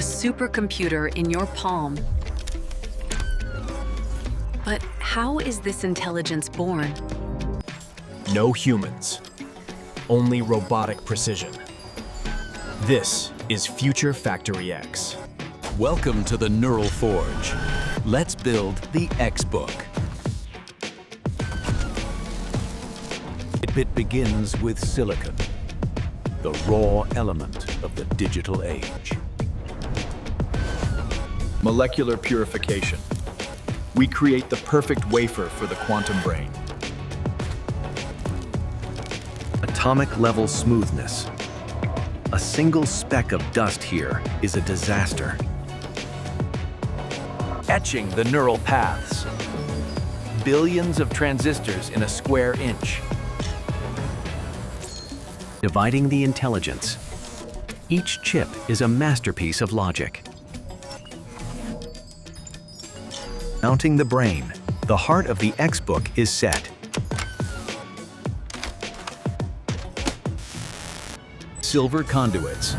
supercomputer in your palm. But how is this intelligence born? No humans, only robotic precision. This is Future FactoryX. Welcome to the Neural Forge. Let's build the X-Book. It begins with silicon, the raw element of the digital age. Molecular purification. We create the perfect wafer for the quantum brain. Atomic level smoothness. A single speck of dust here is a disaster. Etching the neural paths. Billions of transistors in a square inch. Dividing the intelligence. Each chip is a masterpiece of logic. Mounting the brain. The heart of the X-Book is set. Silver conduits,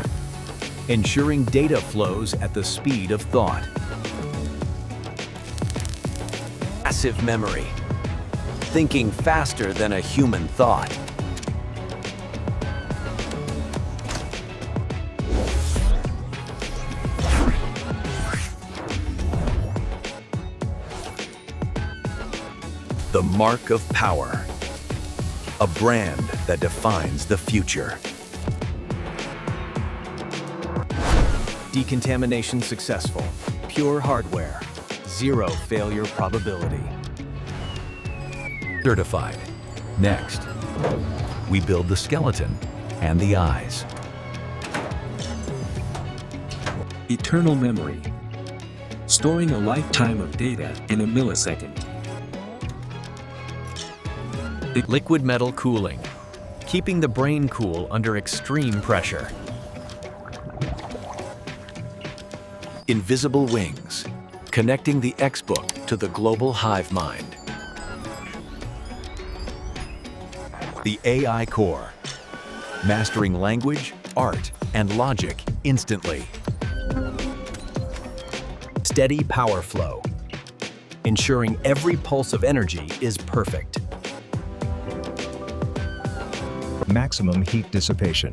ensuring data flows at the speed of thought. Massive memory, thinking faster than a human thought. The mark of power, a brand that defines the future. Decontamination successful. Pure hardware. Zero failure probability. Certified. Next, we build the skeleton and the eyes. Eternal memory. Storing a lifetime of data in a millisecond. Liquid metal cooling. Keeping the brain cool under extreme pressure. Invisible wings, connecting the X-Book to the global hive mind. The AI core, mastering language, art, and logic instantly. Steady power flow, ensuring every pulse of energy is perfect. Maximum heat dissipation.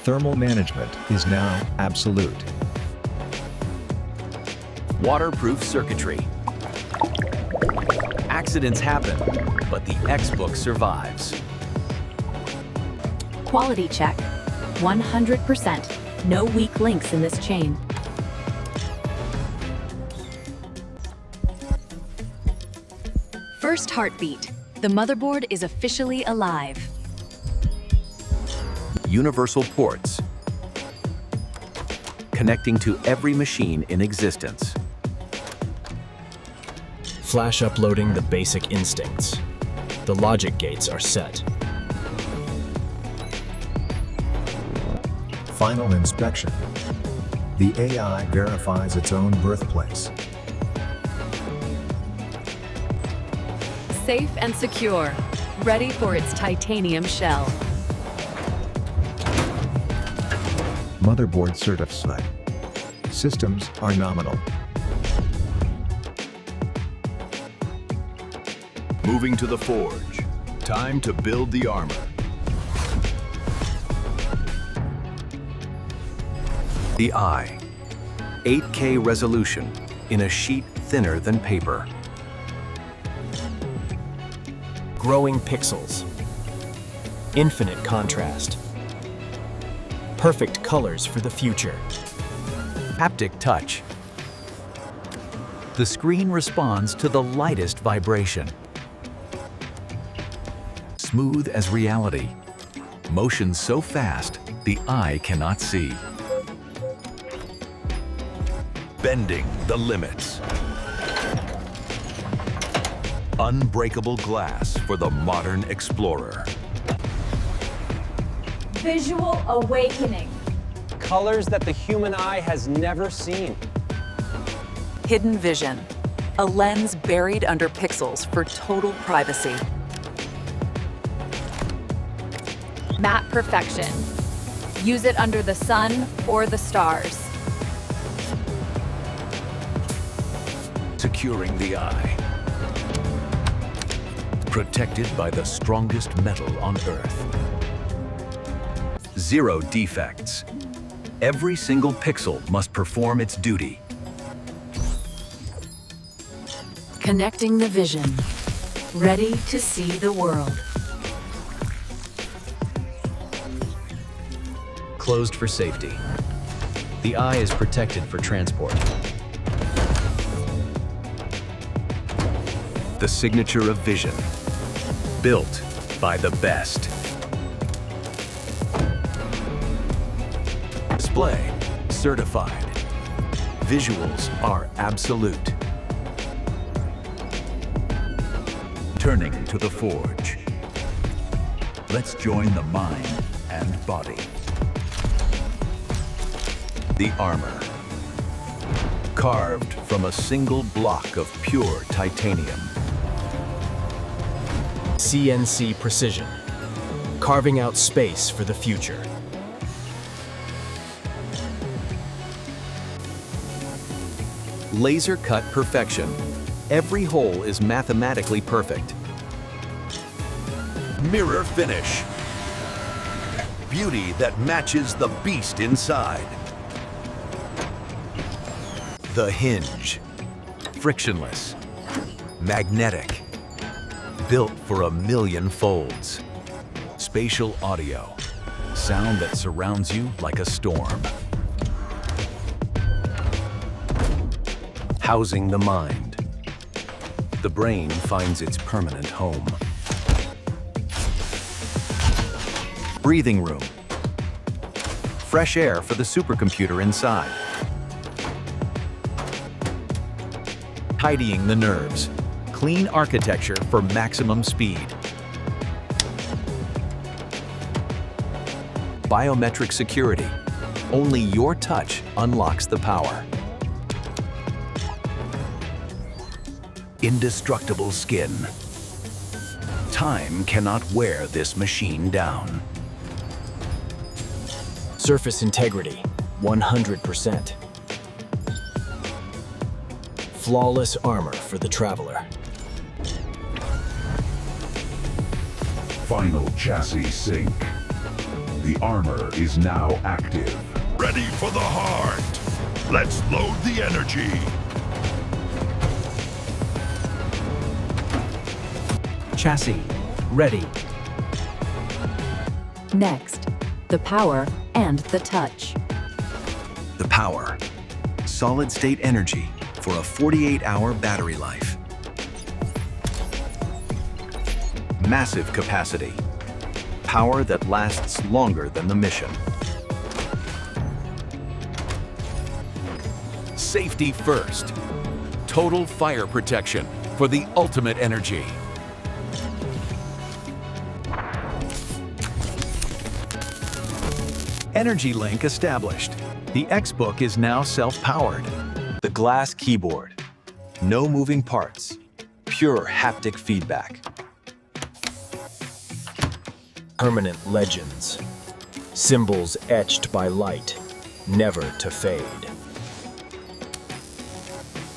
Thermal management is now absolute. Waterproof circuitry. Accidents happen, but the X-Book survives. Quality check. 100%. No weak links in this chain. First heartbeat. The motherboard is officially alive. Universal ports, connecting to every machine in existence. Flash uploading the basic instincts. The logic gates are set. Final inspection. The AI verifies its own birthplace. Safe and secure. Ready for its titanium shell. Motherboard certified. Systems are nominal. Moving to the forge. Time to build the armor. The eye. 8K resolution in a sheet thinner than paper. Growing pixels. Infinite contrast. Perfect colors for the future. Haptic touch. The screen responds to the lightest vibration. Smooth as reality. Motion so fast, the eye cannot see. Bending the limits. Unbreakable glass for the modern explorer. Visual awakening. Colors that the human eye has never seen. Hidden vision. A lens buried under pixels for total privacy. Matte perfection. Use it under the sun or the stars. securing the eye. Protected by the strongest metal on Earth. Zero defects. Every single pixel must perform its duty. Connecting the vision. Ready to see the world. Closed for safety. The eye is protected for transport. The signature of vision. Built by the best. Display certified. Visuals are absolute. Turning to the forge. Let's join the mind and body. The armor. Carved from a single block of pure titanium. CNC precision. Carving out space for the future. Laser cut perfection. Every hole is mathematically perfect. Mirror finish. Beauty that matches the beast inside. The hinge. Frictionless. Magnetic. Built for 1,000,000 folds. Spatial audio. Sound that surrounds you like a storm. Housing the mind. The brain finds its permanent home. Breathing room. Fresh air for the supercomputer inside. Tidying the nerves. Clean architecture for maximum speed. Biometric security. Only your touch unlocks the power. Indestructible skin. Time cannot wear this machine down. Surface integrity, 100%. Flawless armor for the traveler. Final chassis sync. The armor is now active. Ready for the heart. Let's load the energy. Chassis, ready. Next, the power and the touch. The power. Solid-state energy for a 48-hour battery life. Massive capacity. Power that lasts longer than the mission. Safety first. Total fire protection for the ultimate energy. Energy link established. The Xbook is now self-powered. The glass keyboard. No moving parts. Pure haptic feedback. Permanent legends. Symbols etched by light, never to fade.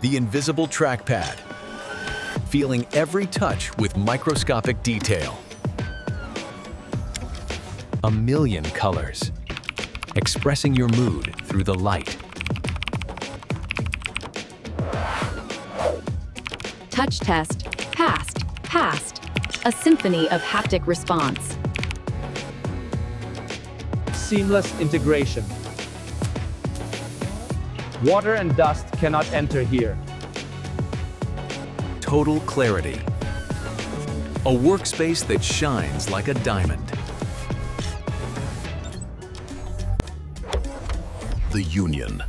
The invisible trackpad. Feeling every touch with microscopic detail. 1,000,000 colors. Expressing your mood through the light. Touch test, passed. A symphony of haptic response. Seamless integration. Water and dust cannot enter here. Total clarity. A workspace that shines like a diamond. The union.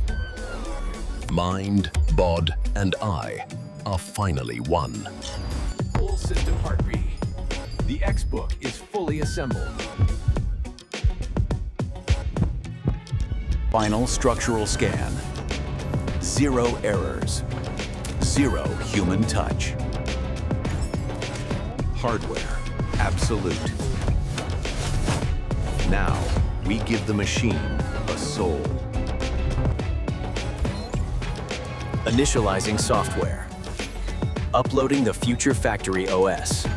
Mind, bod, and eye are finally one. Full system heartbeat. The Xbook is fully assembled. Final structural scan. 0 errors. 0 human touch. Hardware absolute. Now we give the machine a soul. Initializing software. Uploading the Future Factory OS.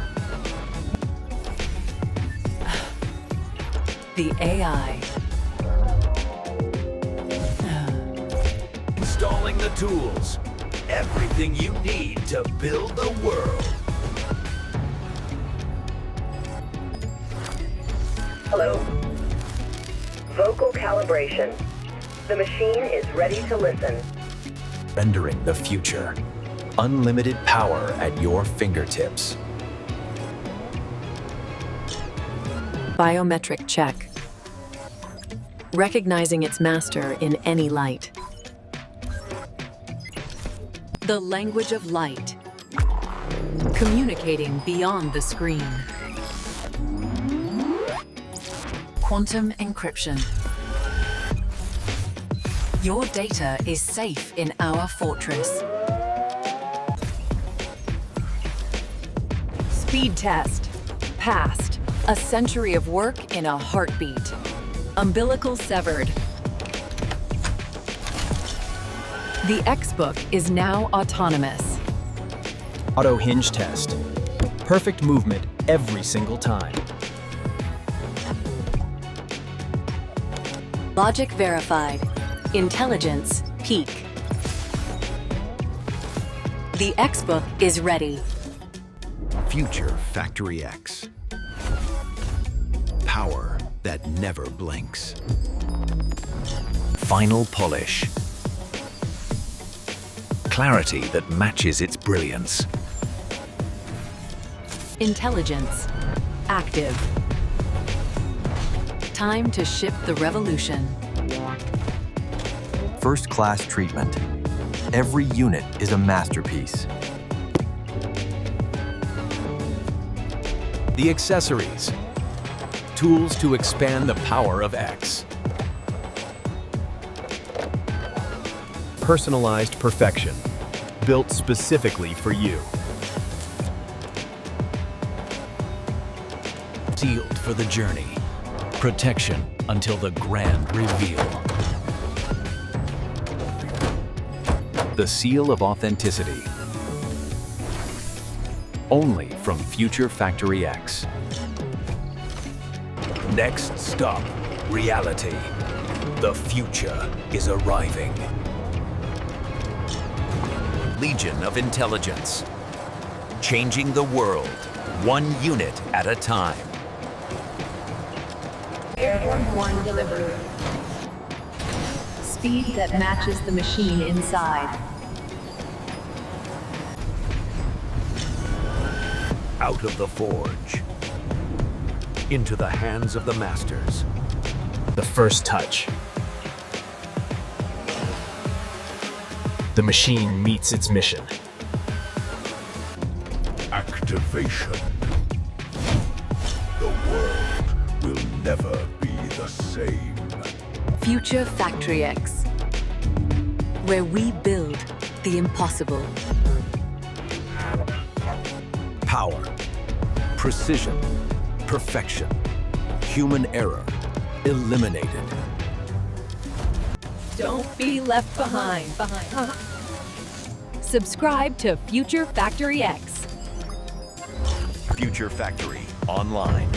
The AI. Installing the tools. Everything you need to build the world. Hello. Vocal calibration. The machine is ready to listen. Rendering the future. Unlimited power at your fingertips. Biometric check. Recognizing its master in any light. The language of light. Communicating beyond the screen. Quantum encryption. Your data is safe in our fortress. Speed test. Passed. A century of work in a heartbeat. Umbilical severed. The X-Book is now autonomous. Auto hinge test. Perfect movement every single time. Logic verified. Intelligence peak. The X-Book is ready. Future FactoryX. Power that never blinks. Final polish. Clarity that matches its brilliance. Intelligence active. Time to ship the revolution. First-class treatment. Every unit is a masterpiece. The accessories. Tools to expand the power of X. Personalized perfection. Built specifically for you. Sealed for the journey. Protection until the grand reveal. The seal of authenticity. Only from Future FactoryX. Next stop, reality. The future is arriving. Legion of Intelligence. Changing the world, one unit at a time. Airborne 1 delivery. Speed that matches the machine inside. Out of the forge. Into the hands of the masters. The first touch. The machine meets its mission. Activation. The world will never be the same. Future FactoryX, where we build the impossible. Power, precision, perfection, human error, eliminated. Don't be left behind. Subscribe to Future FactoryX. Future Factory online.